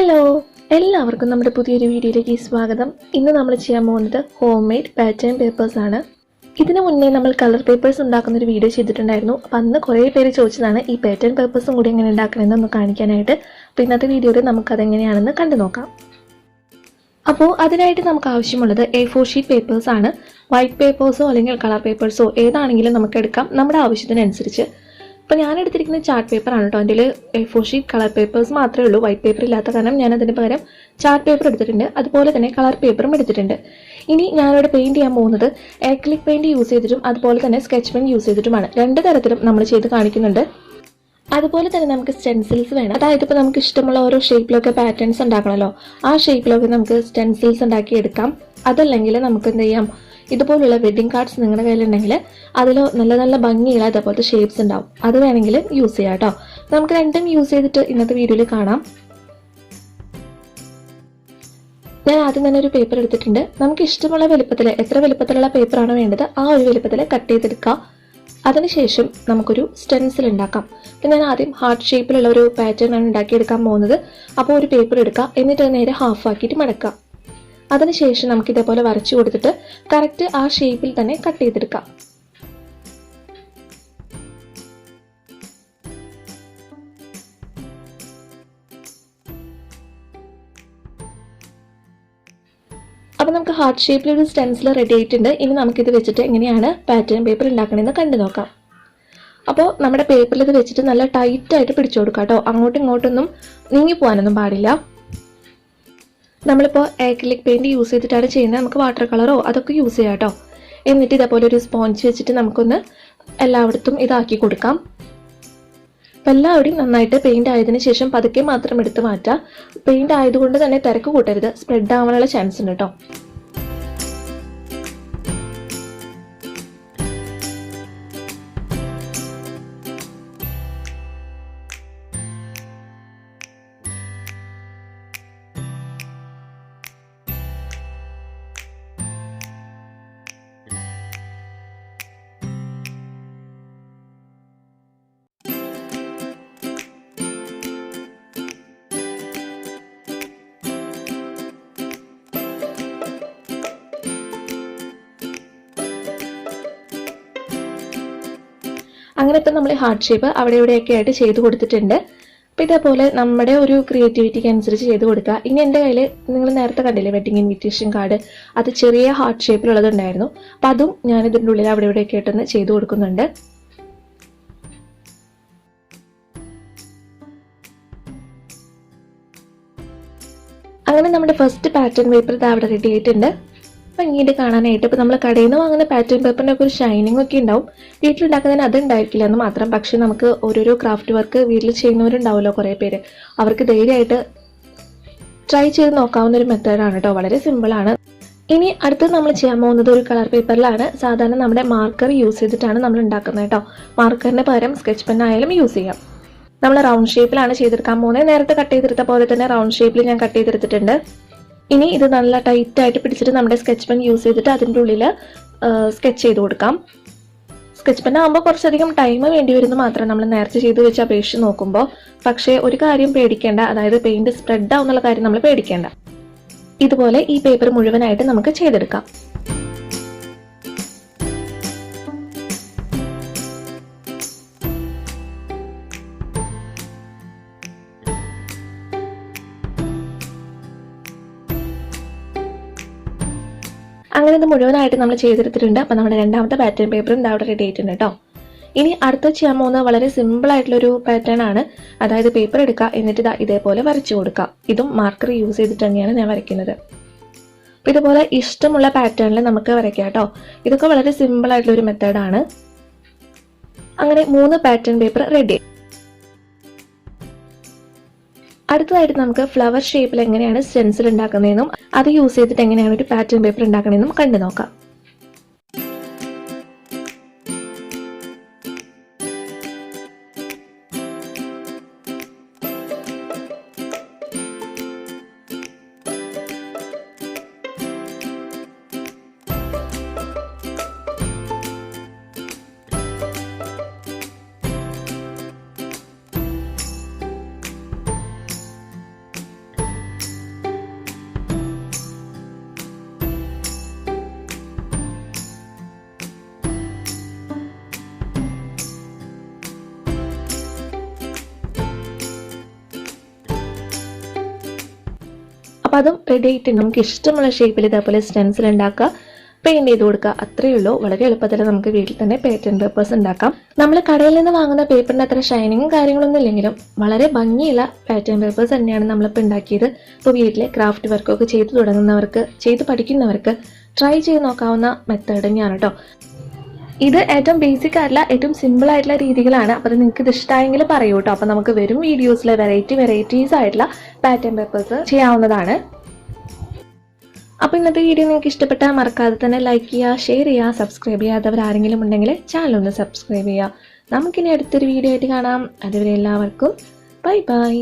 Hello, എല്ലാവർക്കും നമ്മുടെ പുതിയൊരു വീഡിയോയിലേക്ക് സ്വാഗതം. ഇന്ന് നമ്മൾ ചെയ്യാൻ പോകുന്നത് ഹോം മെയ്ഡ് പാറ്റേൺ പേപ്പേഴ്സ് ആണ്. ഇതിനു മുന്നേ നമ്മൾ കളർ പേപ്പേഴ്സ് ഉണ്ടാക്കുന്ന ഒരു വീഡിയോ ചെയ്തിട്ടുണ്ടായിരുന്നു. അപ്പം അന്ന് കുറേ പേര് ചോദിച്ചതാണ് ഈ പാറ്റേൺ പേപ്പേഴ്സും കൂടി എങ്ങനെ ഉണ്ടാക്കണമെന്ന് ഒന്ന് കാണിക്കാനായിട്ട്. അപ്പോൾ ഇന്നത്തെ വീഡിയോയിൽ നമുക്കതെങ്ങനെയാണെന്ന് കണ്ടു നോക്കാം. അപ്പോൾ അതിനായിട്ട് നമുക്ക് ആവശ്യമുള്ളത് A4 ഷീറ്റ് പേപ്പേഴ്സ് ആണ്. വൈറ്റ് പേപ്പേഴ്സോ അല്ലെങ്കിൽ കളർ പേപ്പേഴ്സോ ഏതാണെങ്കിലും നമുക്ക് എടുക്കാം, നമ്മുടെ ആവശ്യത്തിനനുസരിച്ച്. അപ്പോൾ ഞാൻ എടുത്തിരിക്കുന്ന ചാർട്ട് പേപ്പറാണ് കേട്ടോ. എൻ്റെ A4 ഷീറ്റ് കളർ പേപ്പേഴ്സ് മാത്രമേ ഉള്ളൂ, വൈറ്റ് പേപ്പർ ഇല്ലാത്ത കാരണം ഞാൻ അതിന് പകരം ചാർട്ട് പേപ്പർ എടുത്തിട്ടുണ്ട്. അതുപോലെ തന്നെ കളർ പേപ്പറും എടുത്തിട്ടുണ്ട്. ഇനി ഞാനിവിടെ പെയിൻറ് ചെയ്യാൻ പോകുന്നത് ആക്രിലിക് പെയിൻറ് യൂസ് ചെയ്തിട്ടും അതുപോലെ തന്നെ സ്കെച്ച് പെൻ യൂസ് ചെയ്തിട്ടുമാണ്. രണ്ട് തരത്തിലും നമ്മൾ ചെയ്ത് കാണിക്കുന്നുണ്ട്. അതുപോലെ തന്നെ നമുക്ക് സ്റ്റെൻസിൽസ് വേണം. അതായത് ഇപ്പോൾ നമുക്ക് ഇഷ്ടമുള്ള ഓരോ ഷേപ്പിലൊക്കെ പാറ്റേൺസ് ഉണ്ടാക്കണമല്ലോ, ആ ഷേപ്പിലൊക്കെ നമുക്ക് സ്റ്റെൻസിൽസ് ഉണ്ടാക്കി എടുക്കാം. അതല്ലെങ്കിൽ നമുക്ക് എന്ത് ചെയ്യാം, ഇതുപോലുള്ള വെഡ്ഡിങ് കാർഡ്സ് നിങ്ങളുടെ കയ്യിലുണ്ടെങ്കിൽ അതിൽ നല്ല നല്ല ഭംഗിയുള്ള അതേപോലത്തെ ഷേപ്സ് ഉണ്ടാവും, അത് വേണമെങ്കിൽ യൂസ് ചെയ്യാം കേട്ടോ. നമുക്ക് രണ്ടും യൂസ് ചെയ്തിട്ട് ഇന്നത്തെ വീഡിയോയിൽ കാണാം. ഞാൻ ആദ്യം തന്നെ ഒരു പേപ്പർ എടുത്തിട്ടുണ്ട്. നമുക്ക് ഇഷ്ടമുള്ള വലുപ്പത്തിൽ, എത്ര വലുപ്പത്തിലുള്ള പേപ്പറാണ് വേണ്ടത് ആ ഒരു വലുപ്പത്തിൽ കട്ട് ചെയ്തെടുക്കുക. അതിനുശേഷം നമുക്കൊരു സ്റ്റെൻസിൽ ഉണ്ടാക്കാം. അപ്പം ഞാൻ ആദ്യം ഹാർട്ട് ഷേപ്പിലുള്ള ഒരു പാറ്റേൺ ആണ് ഉണ്ടാക്കിയെടുക്കാൻ പോകുന്നത്. അപ്പോൾ ഒരു പേപ്പർ എടുക്കുക, എന്നിട്ട് നേരെ ഹാഫ് ആക്കിയിട്ട് മടക്കുക. അതിനുശേഷം നമുക്ക് ഇതേപോലെ വരച്ചു കൊടുത്തിട്ട് കറക്റ്റ് ആ ഷേപ്പിൽ തന്നെ കട്ട് ചെയ്തെടുക്കാം. അപ്പോൾ നമുക്ക് ഹാർട്ട് ഷേപ്പിലൊരു സ്റ്റെൻസിൽ റെഡി ആയിട്ടുണ്ട്. ഇനി നമുക്കിത് വെച്ചിട്ട് എങ്ങനെയാണ് പാറ്റേൺ പേപ്പർ ഉണ്ടാക്കണമെന്ന് കണ്ടു നോക്കാം. അപ്പോൾ നമ്മുടെ പേപ്പറിൽ ഇത് വെച്ചിട്ട് നല്ല ടൈറ്റായിട്ട് പിടിച്ചു കൊടുക്കാം കേട്ടോ. അങ്ങോട്ടും ഇങ്ങോട്ടൊന്നും നീങ്ങി പോകാനൊന്നും പാടില്ല. നമ്മളിപ്പോൾ ആക്രിലിക് പെയിൻറ് യൂസ് ചെയ്തിട്ടാണ് ചെയ്യുന്നത്, നമുക്ക് വാട്ടർ കളറോ അതൊക്കെ യൂസ് ചെയ്യാം കേട്ടോ. എന്നിട്ട് ഇതേപോലെ ഒരു സ്പോഞ്ച് വെച്ചിട്ട് നമുക്കൊന്ന് എല്ലായിടത്തും ഇതാക്കി കൊടുക്കാം. അപ്പം എല്ലാവരുടെയും നന്നായിട്ട് പെയിൻറ് ആയതിനു ശേഷം പതുക്കെ മാത്രം എടുത്ത് മാറ്റാം. പെയിൻറ് ആയതുകൊണ്ട് തന്നെ തിരക്ക് കൂട്ടരുത്, സ്പ്രെഡ് ആവാനുള്ള ചാൻസ് ഉണ്ട് കേട്ടോ. അങ്ങനെ ഇപ്പം നമ്മൾ ഹാർട്ട് ഷേപ്പ് അവിടെ ഇവിടെയൊക്കെ ആയിട്ട് ചെയ്ത് കൊടുത്തിട്ടുണ്ട്. അപ്പം ഇതേപോലെ നമ്മുടെ ഒരു ക്രിയേറ്റിവിറ്റിക്ക് അനുസരിച്ച് ചെയ്ത് കൊടുക്കുക. ഇനി എൻ്റെ കയ്യിൽ നിങ്ങൾ നേരത്തെ കണ്ടില്ലേ വെഡിങ് ഇൻവിറ്റേഷൻ കാർഡ്, അത് ചെറിയ ഹാർട്ട് ഷേപ്പിലുള്ളതുണ്ടായിരുന്നു. അപ്പം അതും ഞാൻ ഇതിൻ്റെ ഉള്ളിൽ അവിടെ ഇവിടെയൊക്കെ ആയിട്ടൊന്ന് ചെയ്ത് കൊടുക്കുന്നുണ്ട്. അങ്ങനെ നമ്മുടെ ഫസ്റ്റ് പാറ്റേൺ പേപ്പർ ഇത് അവിടെ റെഡി ആയിട്ടുണ്ട്. ഭംഗിയിട്ട് കാണാനായിട്ട്. ഇപ്പോൾ നമ്മൾ കടയിൽ നിന്ന് വാങ്ങുന്ന പാറ്റേൺ പേപ്പറിനൊക്കെ ഒരു ഷൈനിങ് ഒക്കെ ഉണ്ടാവും, വീട്ടിലുണ്ടാക്കുന്നതിന് അത് ഉണ്ടായിരിക്കില്ല എന്ന് മാത്രം. പക്ഷെ നമുക്ക് ഓരോരോ ക്രാഫ്റ്റ് വർക്ക് വീട്ടിൽ ചെയ്യുന്നവരുണ്ടാവുമല്ലോ കുറേ പേര്, അവർക്ക് ധൈര്യമായിട്ട് ട്രൈ ചെയ്ത് നോക്കാവുന്ന ഒരു മെത്തേഡാണ് കേട്ടോ. വളരെ സിമ്പിളാണ്. ഇനി അടുത്തത് നമ്മൾ ചെയ്യാൻ പോകുന്നത് ഒരു കളർ പേപ്പറിലാണ്. സാധാരണ നമ്മുടെ മാർക്കർ യൂസ് ചെയ്തിട്ടാണ് നമ്മൾ ഉണ്ടാക്കുന്നത് കേട്ടോ. മാർക്കറിന് പകരം സ്കെച്ച് പെൻ ആയാലും യൂസ് ചെയ്യാം. നമ്മൾ റൗണ്ട് ഷേപ്പിലാണ് ചെയ്തെടുക്കാൻ പോകുന്നത്. നേരത്തെ കട്ട് ചെയ്തെടുത്ത പോലെ തന്നെ റൗണ്ട് ഷേപ്പിൽ ഞാൻ കട്ട് ചെയ്തെടുത്തിട്ടുണ്ട്. ഇനി ഇത് നല്ല ടൈറ്റായിട്ട് പിടിച്ചിട്ട് നമ്മുടെ സ്കെച്ച് പെൻ യൂസ് ചെയ്തിട്ട് അതിൻ്റെ ഉള്ളിൽ സ്കെച്ച് ചെയ്ത് കൊടുക്കാം. സ്കെച്ച് പെൻ ആകുമ്പോൾ കുറച്ചധികം ടൈം വേണ്ടി വരുന്നു മാത്രം, നമ്മൾ നേരത്തെ ചെയ്ത് വെച്ച് അപേക്ഷിച്ച് നോക്കുമ്പോൾ. പക്ഷേ ഒരു കാര്യം പേടിക്കേണ്ട, അതായത് പെയിൻറ് സ്പ്രെഡ് ആവുന്നുള്ള കാര്യം നമ്മൾ പേടിക്കേണ്ട. ഇതുപോലെ ഈ പേപ്പർ മുഴുവനായിട്ട് നമുക്ക് ചെയ്തെടുക്കാം. അങ്ങനെ ഇത് മുഴുവനായിട്ട് നമ്മൾ ചെയ്തെടുത്തിട്ടുണ്ട്. അപ്പം നമ്മുടെ രണ്ടാമത്തെ പാറ്റേൺ പേപ്പറും അവിടെ റെഡി ആയിട്ടുണ്ട് കേട്ടോ. ഇനി അടുത്ത ചെയ്യാൻ പോകുന്നത് വളരെ സിമ്പിൾ ആയിട്ടുള്ളൊരു പാറ്റേൺ ആണ്. അതായത് പേപ്പർ എടുക്കുക, എന്നിട്ട് ഇതേപോലെ വരച്ചു കൊടുക്കുക. ഇതും മാർക്കർ യൂസ് ചെയ്തിട്ട് തന്നെയാണ് ഞാൻ വരയ്ക്കുന്നത്. അപ്പം ഇതുപോലെ ഇഷ്ടമുള്ള പാറ്റേണിൽ നമുക്ക് വരയ്ക്കാം കേട്ടോ. ഇതൊക്കെ വളരെ സിമ്പിൾ ആയിട്ടുള്ളൊരു മെത്തേഡാണ്. അങ്ങനെ 3 പാറ്റേൺ പേപ്പർ റെഡി. അടുത്തതായിട്ട് നമുക്ക് ഫ്ലവർ ഷേപ്പിൽ എങ്ങനെയാണ് സ്റ്റെൻസിൽ ഉണ്ടാക്കുന്നതെന്നും അത് യൂസ് ചെയ്തിട്ട് എങ്ങനെയാണ് ഒരു പാറ്റേൺ പേപ്പർ ഉണ്ടാക്കുന്നതെന്നും കണ്ടു നോക്കാം. അപ്പോൾ അതും റെഡി ആയിട്ട് നമുക്ക് ഇഷ്ടമുള്ള ഷേപ്പിൽ ഇതേപോലെ സ്റ്റെൻസിൽ ഉണ്ടാക്കുക, പെയിൻറ് ചെയ്ത് കൊടുക്കുക. അത്രയേ ഉള്ളൂ. വളരെ എളുപ്പത്തിൽ നമുക്ക് വീട്ടിൽ തന്നെ പാറ്റേൺ പേപ്പേഴ്സ് ഉണ്ടാക്കാം. നമ്മൾ കടയിൽ നിന്ന് വാങ്ങുന്ന പേപ്പറിന് അത്ര ഷൈനിങ്ങും കാര്യങ്ങളൊന്നും ഇല്ലെങ്കിലും വളരെ ഭംഗിയുള്ള പാറ്റേൺ പേപ്പേഴ്സ് തന്നെയാണ് നമ്മളിപ്പോൾ ഉണ്ടാക്കിയത്. ഇപ്പോൾ വീട്ടിലെ ക്രാഫ്റ്റ് വർക്കൊക്കെ ചെയ്തു തുടങ്ങുന്നവർക്ക്, ചെയ്ത് പഠിക്കുന്നവർക്ക് ട്രൈ ചെയ്ത് നോക്കാവുന്ന മെത്തേഡ് തന്നെയാണ് കേട്ടോ. ഇത് ഏറ്റവും ബേസിക് ആയിട്ടുള്ള ഏറ്റവും സിമ്പിൾ ആയിട്ടുള്ള രീതികളാണ്. അപ്പോൾ നിങ്ങൾക്ക് ഇത് ഇഷ്ടമായെങ്കിൽ പറയൂ കേട്ടോ. അപ്പോൾ നമുക്ക് വരും വീഡിയോസിലെ വെറൈറ്റീസ് ആയിട്ടുള്ള പാറ്റേൺ പേപ്പേഴ്സ് ചെയ്യാവുന്നതാണ്. അപ്പോൾ ഇന്നത്തെ വീഡിയോ നിങ്ങൾക്ക് ഇഷ്ടപ്പെട്ടാൽ മറക്കാതെ തന്നെ ലൈക്ക് ചെയ്യുക, ഷെയർ ചെയ്യുക. സബ്സ്ക്രൈബ് ചെയ്യാത്തവർ ആരെങ്കിലും ഉണ്ടെങ്കിൽ ചാനൽ ഒന്ന് സബ്സ്ക്രൈബ് ചെയ്യുക. നമുക്കിനി അടുത്തൊരു വീഡിയോ ആയിട്ട് കാണാം. അതുവരെ എല്ലാവർക്കും ബൈ ബൈ.